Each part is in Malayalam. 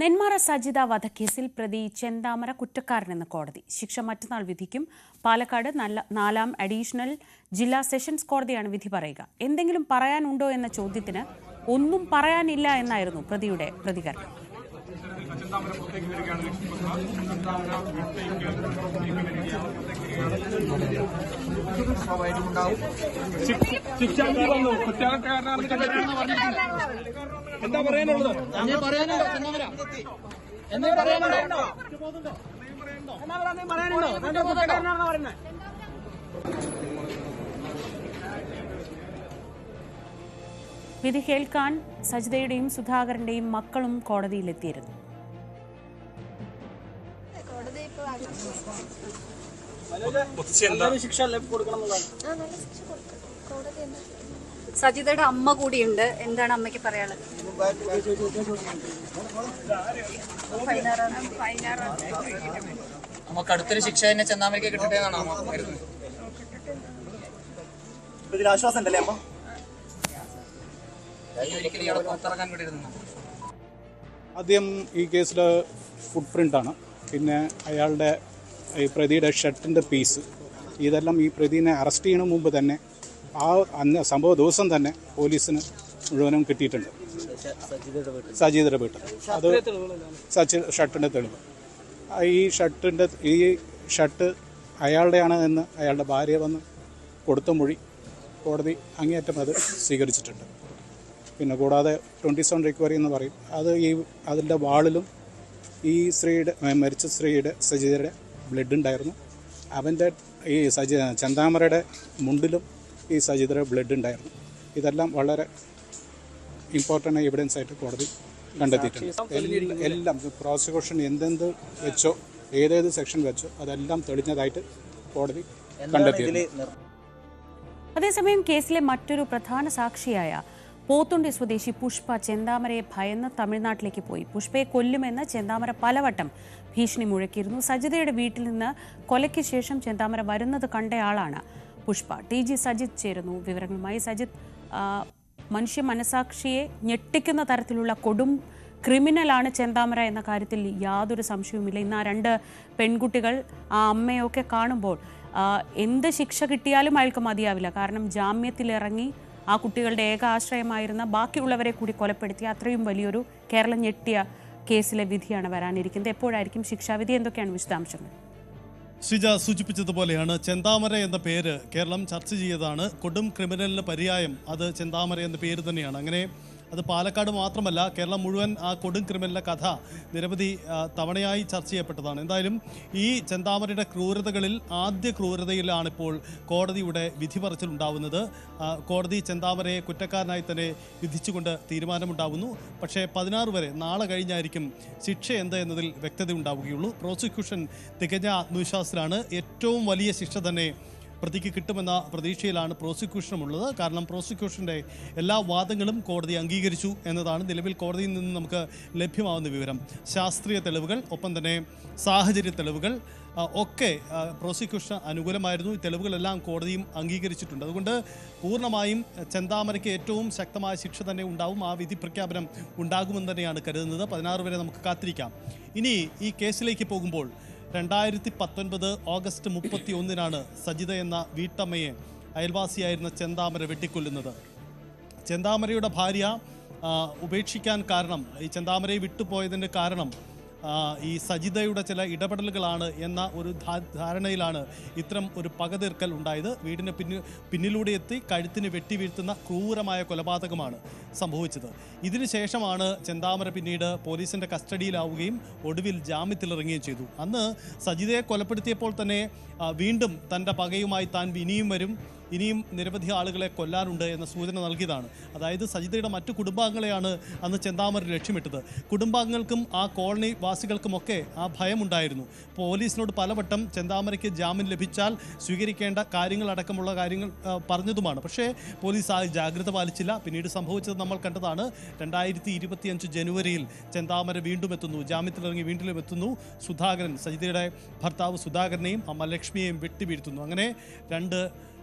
നെന്മാറ സജിത വധക്കേസിൽ പ്രതി ചെന്താമര കുറ്റക്കാരനെന്ന് കോടതി. ശിക്ഷ മറ്റന്നാൾ വിധിക്കും. പാലക്കാട് 4-ാം അഡീഷണൽ ജില്ലാ സെഷൻസ് കോടതിയാണ് വിധി പറയുക. എന്തെങ്കിലും പറയാനുണ്ടോ എന്ന ചോദ്യത്തിന് ഒന്നും പറയാനില്ല എന്നായിരുന്നു പ്രതിയുടെ പ്രതികരണം. എന്താ പറയാനുള്ളത്? വിധി കേൾക്കാൻ സജിതയുടെയും സുധാകരന്റെയും മക്കളും കോടതിയിലെത്തിയിരുന്നു. സജിതയുടെ അമ്മ കൂടിയുണ്ട്. എന്താണ് അമ്മയ്ക്ക് പറയാനുള്ളത്? നമുക്ക് അടുത്തൊരു ശിക്ഷ തന്നെ ചെന്താമരയ്ക്ക് കിട്ടട്ടെ എന്നാണ് അമ്മ കരുതുന്നത്. ആശ്വാസം ഉണ്ടല്ലേ അമ്മ? ഒരിക്കലും ഇയാളെ പുറത്തിറങ്ങാൻ വേണ്ടിയിരുന്നു. ആദ്യം ഈ കേസിൽ ഫുട് പ്രിൻ്റാണ്, പിന്നെ അയാളുടെ ഈ പ്രതിയുടെ ഷർട്ടിൻ്റെ പീസ്, ഇതെല്ലാം ഈ പ്രതിനെ അറസ്റ്റ് ചെയ്യുന്ന മുമ്പ് തന്നെ അന്ന് സംഭവ ദിവസം തന്നെ പോലീസിന് മുഴുവനും കിട്ടിയിട്ടുണ്ട്. സജീദയുടെ വീട്ടിൽ അത് ഷർട്ടിൻ്റെ തെളിവ്. ഈ ഷർട്ട് അയാളുടെയാണ് എന്ന് അയാളുടെ ഭാര്യ വന്ന് കൊടുത്ത മൊഴി കോടതി അങ്ങേയറ്റം അത് സ്വീകരിച്ചിട്ടുണ്ട്. പിന്നെ കൂടാതെ 27 റിക്കവറി എന്ന് പറയും, അതിൻ്റെ വാളിലും ഈ മരിച്ച സ്ത്രീയുടെ സജിതയുടെ ബ്ലഡ് ഉണ്ടായിരുന്നു. അവൻ്റെ ഈ ചെന്താമരയുടെ മുണ്ടിലും ഈ സജിതയുടെ ബ്ലഡ് ഉണ്ടായിരുന്നു. ഇതെല്ലാം വളരെ ഇമ്പോർട്ടൻ്റ് എവിഡൻസ് ആയിട്ട് കോടതി കണ്ടെത്തിയിട്ടുണ്ട്. എല്ലാം പ്രോസിക്യൂഷൻ എന്തെന്ത് വെച്ചോ ഏതേത് സെക്ഷൻ വെച്ചോ അതെല്ലാം തെളിഞ്ഞതായിട്ട് കോടതി കണ്ടെത്തിയിട്ടുണ്ട്. അതേസമയം കേസിലെ മറ്റൊരു പ്രധാന സാക്ഷിയായ പോത്തുണ്ടി സ്വദേശി പുഷ്പ ചെന്താമരയെ ഭയന്ന് തമിഴ്നാട്ടിലേക്ക് പോയി. പുഷ്പയെ കൊല്ലുമെന്ന് ചെന്താമര പലവട്ടം ഭീഷണി മുഴക്കിയിരുന്നു. സജിതയുടെ വീട്ടിൽ നിന്ന് കൊലയ്ക്ക് ശേഷം ചെന്താമര വരുന്നത് കണ്ടയാളാണ് പുഷ്പ. TG സജിത് ചേരുന്നു വിവരങ്ങളുമായി. സജിത്, മനുഷ്യ മനസാക്ഷിയെ ഞെട്ടിക്കുന്ന തരത്തിലുള്ള കൊടും ക്രിമിനലാണ് ചെന്താമര എന്ന കാര്യത്തിൽ യാതൊരു സംശയവുമില്ല. ഇന്ന് ആ 2 പെൺകുട്ടികൾ ആ അമ്മയൊക്കെ കാണുമ്പോൾ എന്ത് ശിക്ഷ കിട്ടിയാലും അയാൾക്ക് മതിയാവില്ല. കാരണം ജാമ്യത്തിലിറങ്ങി ആ കുട്ടികളുടെ ഏക ആശ്രയമായിരുന്ന ബാക്കിയുള്ളവരെ കൂടി കൊലപ്പെടുത്തിയ അത്രയും വലിയൊരു കേരളം ഞെട്ടിയ കേസിലെ വിധിയാണ് വരാനിരിക്കുന്നത്. എപ്പോഴായിരിക്കും ശിക്ഷാവിധി? എന്തൊക്കെയാണ് വിശദാംശങ്ങൾ? ശ്രീജ സൂചിപ്പിച്ചതുപോലെയാണ്, ചെന്താമര എന്ന പേര് കേരളം ചർച്ച ചെയ്തതാണ്. കൊടും ക്രിമിനലിന് പര്യായം അത് ചെന്താമര എന്ന പേര് തന്നെയാണ്. അങ്ങനെ അത് പാലക്കാട് മാത്രമല്ല, കേരളം മുഴുവൻ ആ കൊടും ക്രിമിനലിൻ്റെ കഥ നിരവധി തവണയായി ചർച്ച ചെയ്യപ്പെട്ടതാണ്. എന്തായാലും ഈ ചെന്താമരയുടെ ക്രൂരതകളിൽ ആദ്യ ക്രൂരതയിലാണിപ്പോൾ കോടതിയുടെ വിധി പറച്ചിലുണ്ടാവുന്നത്. കോടതി ചെന്താമരയെ കുറ്റക്കാരനായി തന്നെ വിധിച്ചുകൊണ്ട് തീരുമാനമുണ്ടാവുന്നു. പക്ഷേ 16 വരെ നാളെ കഴിഞ്ഞായിരിക്കും ശിക്ഷ എന്ത് എന്നതിൽ വ്യക്തത ഉണ്ടാവുകയുള്ളൂ. പ്രോസിക്യൂഷൻ തികഞ്ഞ ആത്മവിശ്വാസത്തിലാണ്. ഏറ്റവും വലിയ ശിക്ഷ തന്നെ പ്രതിക്ക് കിട്ടുമെന്ന പ്രതീക്ഷയിലാണ് പ്രോസിക്യൂഷനുമുള്ളത്. കാരണം പ്രോസിക്യൂഷൻ്റെ എല്ലാ വാദങ്ങളും കോടതി അംഗീകരിച്ചു എന്നതാണ് നിലവിൽ കോടതിയിൽ നിന്ന് നമുക്ക് ലഭ്യമാവുന്ന വിവരം. ശാസ്ത്രീയ തെളിവുകൾ, ഒപ്പം തന്നെ സാഹചര്യ തെളിവുകൾ ഒക്കെ പ്രോസിക്യൂഷന് അനുകൂലമായിരുന്നു. ഈ തെളിവുകളെല്ലാം കോടതിയും അംഗീകരിച്ചിട്ടുണ്ട്. അതുകൊണ്ട് പൂർണ്ണമായും ചെന്താമരയ്ക്ക് ഏറ്റവും ശക്തമായ ശിക്ഷ തന്നെ ഉണ്ടാവും. ആ വിധി പ്രഖ്യാപനം ഉണ്ടാകുമെന്ന് തന്നെയാണ് കരുതുന്നത്. 16 വരെ നമുക്ക് കാത്തിരിക്കാം. ഇനി ഈ കേസിലേക്ക് പോകുമ്പോൾ 2019 ഓഗസ്റ്റ് 31 സജിത എന്ന വീട്ടമ്മയെ അയൽവാസിയായിരുന്ന ചെന്താമര വെട്ടിക്കൊല്ലുന്നത്. ചെന്താമരയുടെ ഭാര്യ ഉപേക്ഷിക്കാൻ കാരണം, ഈ ചെന്താമരയെ വിട്ടുപോയതിൻ്റെ കാരണം ഈ സജിതയുടെ ചില ഇടപെടലുകളാണ് എന്ന ഒരു ധാരണയിലാണ് ഇത്തരം ഒരു പകതീർക്കൽ ഉണ്ടായത്. വീടിന് പിന്നിലൂടെ എത്തി കഴുത്തിന് വെട്ടി വീഴ്ത്തുന്ന ക്രൂരമായ കൊലപാതകമാണ് സംഭവിച്ചത്. ഇതിനുശേഷമാണ് ചെന്താമര പിന്നീട് പോലീസിൻ്റെ കസ്റ്റഡിയിലാവുകയും ഒടുവിൽ ജാമ്യത്തിലിറങ്ങുകയും ചെയ്തു. അന്ന് സജിതയെ കൊലപ്പെടുത്തിയപ്പോൾ തന്നെ വീണ്ടും തൻ്റെ പകയുമായി താൻ ഇനിയും നിരവധി ആളുകളെ കൊല്ലാനുണ്ട് എന്ന സൂചന നൽകിയതാണ്. അതായത് സജിതയുടെ മറ്റു കുടുംബാംഗങ്ങളെയാണ് അന്ന് ചെന്താമര ലക്ഷ്യമിട്ടത്. കുടുംബാംഗങ്ങൾക്കും ആ കോളനി വാസികൾക്കുമൊക്കെ ആ ഭയമുണ്ടായിരുന്നു. പോലീസിനോട് പലവട്ടം ചെന്താമരയ്ക്ക് ജാമ്യം ലഭിച്ചാൽ സ്വീകരിക്കേണ്ട കാര്യങ്ങളടക്കമുള്ള കാര്യങ്ങൾ പറഞ്ഞതുമാണ്. പക്ഷേ പോലീസ് ആ ജാഗ്രത പാലിച്ചില്ല. പിന്നീട് സംഭവിച്ചത് നമ്മൾ കണ്ടതാണ്. 2025 ജനുവരിയിൽ ചെന്താമര വീണ്ടും എത്തുന്നു, ജാമ്യത്തിലിറങ്ങി വീണ്ടും എത്തുന്നു. സജിതയുടെ ഭർത്താവ് സുധാകരനെയും അമ്മ ലക്ഷ്മിയെയും വെട്ടി വീഴ്ത്തുന്നു. അങ്ങനെ 2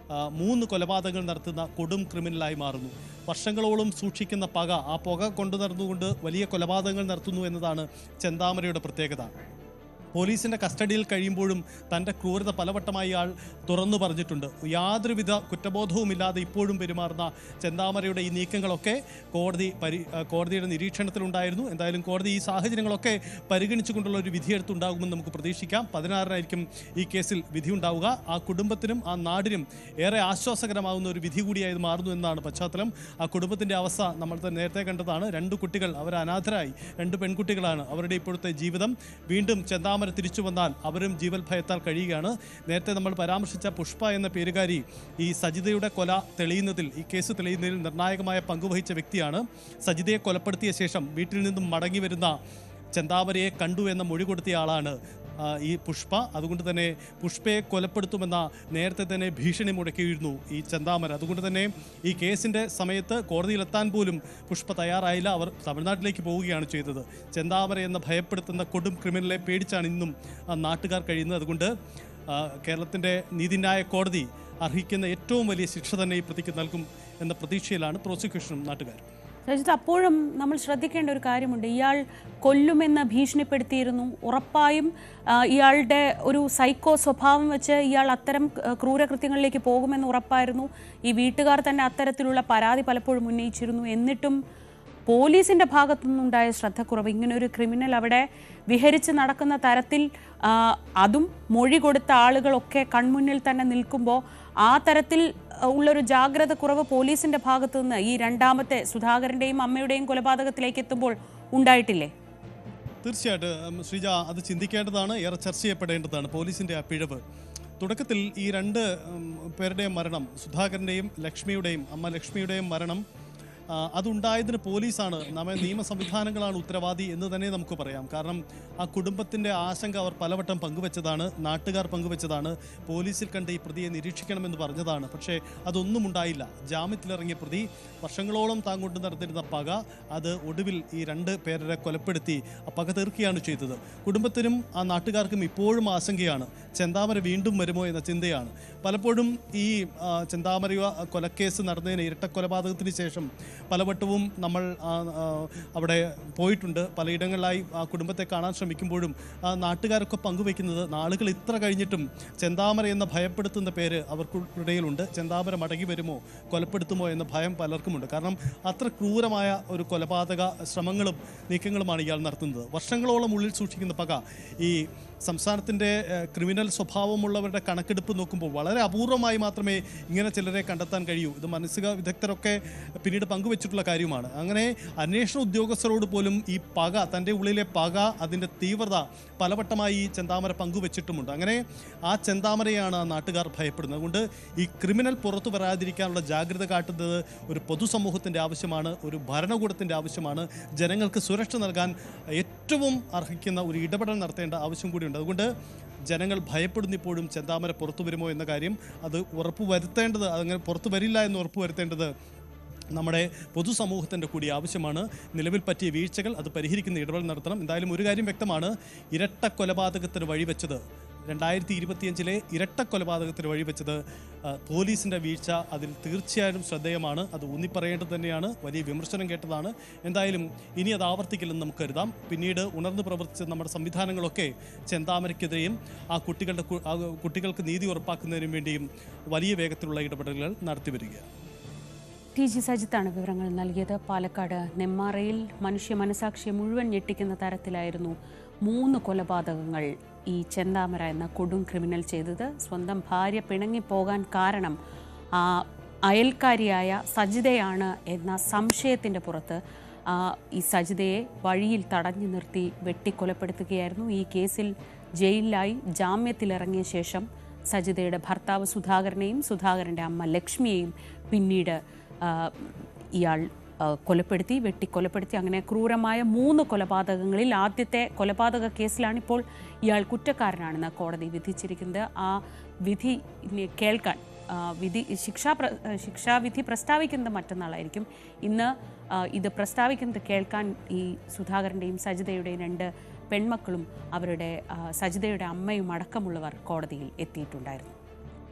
3 കൊലപാതകങ്ങൾ നടത്തുന്ന കൊടും ക്രിമിനലായി മാറുന്നു. വർഷങ്ങളോളം സൂക്ഷിക്കുന്ന പക, ആ പുക കൊണ്ടു നടന്നുകൊണ്ട് വലിയ കൊലപാതകങ്ങൾ നടത്തുന്നു എന്നതാണ് ചെന്താമരയുടെ പ്രത്യേകത. പോലീസിൻ്റെ കസ്റ്റഡിയിൽ കഴിയുമ്പോഴും തൻ്റെ ക്രൂരത പലവട്ടമായി ആൾ തുറന്നു പറഞ്ഞിട്ടുണ്ട്. യാതൊരുവിധ കുറ്റബോധവുമില്ലാതെ ഇപ്പോഴും പെരുമാറുന്ന ചെന്താമരയുടെ ഈ നീക്കങ്ങളൊക്കെ കോടതിയുടെ നിരീക്ഷണത്തിലുണ്ടായിരുന്നു. എന്തായാലും കോടതി ഈ സാഹചര്യങ്ങളൊക്കെ പരിഗണിച്ചുകൊണ്ടുള്ള ഒരു വിധിയെടുത്തുണ്ടാകുമെന്ന് നമുക്ക് പ്രതീക്ഷിക്കാം. 16-നായിരിക്കും ഈ കേസിൽ വിധി ഉണ്ടാവുക. ആ കുടുംബത്തിനും ആ നാടിനും ഏറെ ആശ്വാസകരമാകുന്ന ഒരു വിധി കൂടിയായി മാറുന്നു എന്നാണ് പശ്ചാത്തലം. ആ കുടുംബത്തിൻ്റെ അവസ്ഥ നമ്മൾ നേരത്തെ കണ്ടതാണ്. 2 കുട്ടികൾ, അവർ അനാഥരായി, 2 പെൺകുട്ടികളാണ്. അവരുടെ ഇപ്പോഴത്തെ ജീവിതം വീണ്ടും ചെന്താമര തിരിച്ചു വന്നാൽ അവരും ജീവൽ ഭയത്താൽ കഴിയുകയാണ്. നേരത്തെ നമ്മൾ പരാമർശിച്ച പുഷ്പ എന്ന പേരുകാരി ഈ സജിതയുടെ കൊല തെളിയുന്നതിൽ, ഈ കേസ് തെളിയുന്നതിൽ നിർണായകമായ പങ്കുവഹിച്ച വ്യക്തിയാണ്. സജിതയെ കൊലപ്പെടുത്തിയ ശേഷം വീട്ടിൽ നിന്നും മടങ്ങി വരുന്ന ചെന്താമരയെ കണ്ടു എന്ന മൊഴി കൊടുത്തിയ ആളാണ് ഈ പുഷ്പ. അതുകൊണ്ട് തന്നെ പുഷ്പയെ കൊലപ്പെടുത്തുമെന്ന നേരത്തെ തന്നെ ഭീഷണി മുടക്കിയിരുന്നു ഈ ചെന്താമര. അതുകൊണ്ട് തന്നെ ഈ കേസിൻ്റെ സമയത്ത് കോടതിയിലെത്താൻ പോലും പുഷ്പ തയ്യാറായില്ല. അവർ തമിഴ്നാട്ടിലേക്ക് പോവുകയാണ് ചെയ്തത്. ചെന്താമര എന്ന ഭയപ്പെടുത്തുന്ന കൊടും ക്രിമിനലെ പേടിച്ചാണ് ഇന്നും നാട്ടുകാർ കഴിയുന്നത്. അതുകൊണ്ട് കേരളത്തിൻ്റെ നീതിന്യായ കോടതി അർഹിക്കുന്ന ഏറ്റവും വലിയ ശിക്ഷ തന്നെ ഈ പ്രതിക്ക് നൽകും എന്ന പ്രതീക്ഷയിലാണ് പ്രോസിക്യൂഷനും നാട്ടുകാരും. രജിത്ത്, അപ്പോഴും നമ്മൾ ശ്രദ്ധിക്കേണ്ട ഒരു കാര്യമുണ്ട്. ഇയാൾ കൊല്ലുമെന്ന് ഭീഷണിപ്പെടുത്തിയിരുന്നു. ഉറപ്പായും ഇയാളുടെ ഒരു സൈക്കോ സ്വഭാവം വെച്ച് ഇയാൾ അത്തരം ക്രൂരകൃത്യങ്ങളിലേക്ക് പോകുമെന്ന് ഉറപ്പായിരുന്നു. ഈ വീട്ടുകാർ തന്നെ അത്തരത്തിലുള്ള പരാതി പലപ്പോഴും ഉന്നയിച്ചിരുന്നു. എന്നിട്ടും പോലീസിൻ്റെ ഭാഗത്തുനിന്നുണ്ടായ ശ്രദ്ധക്കുറവ്, ഇങ്ങനൊരു ക്രിമിനൽ അവിടെ വിഹരിച്ച് നടക്കുന്ന തരത്തിൽ, അതും മൊഴി കൊടുത്ത ആളുകളൊക്കെ കൺമുന്നിൽ തന്നെ നിൽക്കുമ്പോൾ ആ തരത്തിൽ ഉള്ളൊരു ജാഗ്രത കുറവ് പോലീസിൻ്റെ ഭാഗത്തു നിന്ന് ഈ രണ്ടാമത്തെ സുധാകരൻ്റെയും അമ്മയുടെയും കൊലപാതകത്തിലേക്ക് എത്തുമ്പോൾ ഉണ്ടായിട്ടില്ലേ? തീർച്ചയായിട്ടും ശ്രീജ, അത് ചിന്തിക്കേണ്ടതാണ്, ഏറെ ചർച്ച ചെയ്യപ്പെടേണ്ടതാണ് പോലീസിൻ്റെ ആ പിഴവ്. തുടക്കത്തിൽ ഈ 2 പേരുടെയും മരണം, സുധാകരൻ്റെയും ലക്ഷ്മിയുടെയും അമ്മ ലക്ഷ്മിയുടെയും മരണം, അതുണ്ടായതിന് പോലീസാണ്, നമ്മെ നിയമ സംവിധാനങ്ങളാണ് ഉത്തരവാദി എന്ന് തന്നെ നമുക്ക് പറയാം. കാരണം ആ കുടുംബത്തിൻ്റെ ആശങ്ക അവർ പലവട്ടം പങ്കുവെച്ചതാണ്, നാട്ടുകാർ പങ്കുവെച്ചതാണ്, പോലീസിൽ കണ്ട് ഈ പ്രതിയെ നിരീക്ഷിക്കണമെന്ന് പറഞ്ഞതാണ്. പക്ഷേ അതൊന്നും ഉണ്ടായില്ല. ജാമ്യത്തിലിറങ്ങിയ പ്രതി വർഷങ്ങളോളം താൻ കൊണ്ട് നടത്തിയിരുന്ന പക, അത് ഒടുവിൽ ഈ 2 പേരെ കൊലപ്പെടുത്തി ആ പക തീർക്കുകയാണ് ചെയ്തത്. കുടുംബത്തിനും ആ നാട്ടുകാർക്കും ഇപ്പോഴും ആശങ്കയാണ്, ചെന്താമര വീണ്ടും വരുമോ എന്ന ചിന്തയാണ്. പലപ്പോഴും ഈ ചെന്താമര കൊലക്കേസ് നടന്നതിന്, ഇരട്ട കൊലപാതകത്തിന് ശേഷം പലവട്ടവും നമ്മൾ അവിടെ പോയിട്ടുണ്ട്. പലയിടങ്ങളിലായി ആ കുടുംബത്തെ കാണാൻ ശ്രമിക്കുമ്പോഴും നാട്ടുകാരൊക്കെ പങ്കുവയ്ക്കുന്നത്, നാളുകൾ ഇത്ര കഴിഞ്ഞിട്ടും ചെന്താമര എന്ന ഭയപ്പെടുത്തുന്ന പേര് അവർക്കിടയിലുണ്ട്. ചെന്താമര മടങ്ങി വരുമോ, കൊലപ്പെടുത്തുമോ എന്ന ഭയം പലർക്കുമുണ്ട്. കാരണം അത്ര ക്രൂരമായ ഒരു കൊലപാതക ശ്രമങ്ങളും നീക്കങ്ങളുമാണ് ഇയാൾ നടത്തുന്നത്. വർഷങ്ങളോളം ഉള്ളിൽ സൂക്ഷിക്കുന്ന പക, ഈ സംസ്ഥാനത്തിൻ്റെ ക്രിമിനൽ സ്വഭാവമുള്ളവരുടെ കണക്കെടുപ്പ് നോക്കുമ്പോൾ വളരെ അപൂർവമായി മാത്രമേ ഇങ്ങനെ ചിലരെ കണ്ടെത്താൻ കഴിയൂ. ഇത് മാനസിക വിദഗ്ധരൊക്കെ പിന്നീട് പങ്കുവച്ചിട്ടുള്ള കാര്യമാണ്. അങ്ങനെ അന്വേഷണ ഉദ്യോഗസ്ഥരോട് പോലും ഈ പക, തൻ്റെ ഉള്ളിലെ പക, അതിൻ്റെ തീവ്രത പലവട്ടമായി ഈ ചെന്താമര പങ്കുവച്ചിട്ടുമുണ്ട്. അങ്ങനെ ആ ചെന്താമരയാണ് ആ നാട്ടുകാർ ഭയപ്പെടുന്നത്. അതുകൊണ്ട് ഈ ക്രിമിനൽ പുറത്തു വരാതിരിക്കാനുള്ള ജാഗ്രത കാട്ടുന്നത് ഒരു പൊതുസമൂഹത്തിൻ്റെ ആവശ്യമാണ്, ഒരു ഭരണകൂടത്തിൻ്റെ ആവശ്യമാണ്. ജനങ്ങൾക്ക് സുരക്ഷ നൽകാൻ ഏറ്റവും അർഹിക്കുന്ന ഒരു ഇടപെടൽ നടത്തേണ്ട ആവശ്യം കൂടിയുണ്ട്. അതുകൊണ്ട് ജനങ്ങൾ ഭയപ്പെടുന്നിപ്പോഴും ചെന്താമര പുറത്തു വരുമോ എന്ന കാര്യം, അത് ഉറപ്പുവരുത്തേണ്ടത്, അതങ്ങനെ പുറത്തു വരില്ല എന്ന് ഉറപ്പുവരുത്തേണ്ടത് നമ്മുടെ പൊതുസമൂഹത്തിൻ്റെ കൂടി ആവശ്യമാണ്. നിലവിൽ പറ്റിയ വീഴ്ചകൾ അത് പരിഹരിക്കുന്ന ഇടപെടൽ നടത്തണം. എന്തായാലും ഒരു കാര്യം വ്യക്തമാണ്, ഇരട്ട കൊലപാതകത്തിന് വഴിവെച്ചത്, 2025 ഇരട്ട കൊലപാതകത്തിന് വഴിവെച്ചത് പോലീസിൻ്റെ വീഴ്ച. അതിൽ തീർച്ചയായും ശ്രദ്ധേയമാണ്, അത് ഊന്നിപ്പറയേണ്ടത് തന്നെയാണ്. വലിയ വിമർശനം കേട്ടതാണ്. എന്തായാലും ഇനി അത് ആവർത്തിക്കില്ലെന്ന് നമുക്ക് കരുതാം. പിന്നീട് ഉണർന്നു പ്രവർത്തിച്ച നമ്മുടെ സംവിധാനങ്ങളൊക്കെ ചെന്താമരയ്ക്കെതിരെയും ആ കുട്ടികൾക്ക് നീതി ഉറപ്പാക്കുന്നതിനും വേണ്ടിയും വലിയ വേഗത്തിലുള്ള ഇടപെടലുകൾ നടത്തി വരികയാണ്. TG സജിത്താണ് വിവരങ്ങൾ നൽകിയത്. പാലക്കാട് നെന്മാറയിൽ മനുഷ്യ മനസാക്ഷിയെ മുഴുവൻ ഞെട്ടിക്കുന്ന തരത്തിലായിരുന്നു 3 കൊലപാതകങ്ങൾ ഈ ചെന്താമര എന്ന കൊടും ക്രിമിനൽ ചെയ്തത്. സ്വന്തം ഭാര്യ പിണങ്ങിപ്പോകാൻ കാരണം അയൽക്കാരിയായ സജിതയാണ് എന്ന സംശയത്തിൻ്റെ പുറത്ത് ഈ സജിതയെ വഴിയിൽ തടഞ്ഞു നിർത്തി വെട്ടിക്കൊലപ്പെടുത്തുകയായിരുന്നു. ഈ കേസിൽ ജയിലിലായി ജാമ്യത്തിലിറങ്ങിയ ശേഷം സജിതയുടെ ഭർത്താവ് സുധാകരനെയും സുധാകരൻ്റെ അമ്മ ലക്ഷ്മിയെയും പിന്നീട് ഇയാൾ വെട്ടിക്കൊലപ്പെടുത്തി. അങ്ങനെ ക്രൂരമായ 3 കൊലപാതകങ്ങളിൽ ആദ്യത്തെ കൊലപാതക കേസിലാണിപ്പോൾ ഇയാൾ കുറ്റക്കാരനാണെന്ന് കോടതി വിധിച്ചിരിക്കുന്നത്. ആ വിധി കേൾക്കാൻ ശിക്ഷാവിധി പ്രസ്താവിക്കുന്നത് മറ്റന്നാളായിരിക്കും. ഇന്ന് ഇത് പ്രസ്താവിക്കുന്നത് കേൾക്കാൻ ഈ സുധാകരൻ്റെയും സജിതയുടെയും 2 പെൺമക്കളും അവരുടെ സജിതയുടെ അമ്മയും അടക്കമുള്ളവർ കോടതിയിൽ എത്തിയിട്ടുണ്ടായിരുന്നു.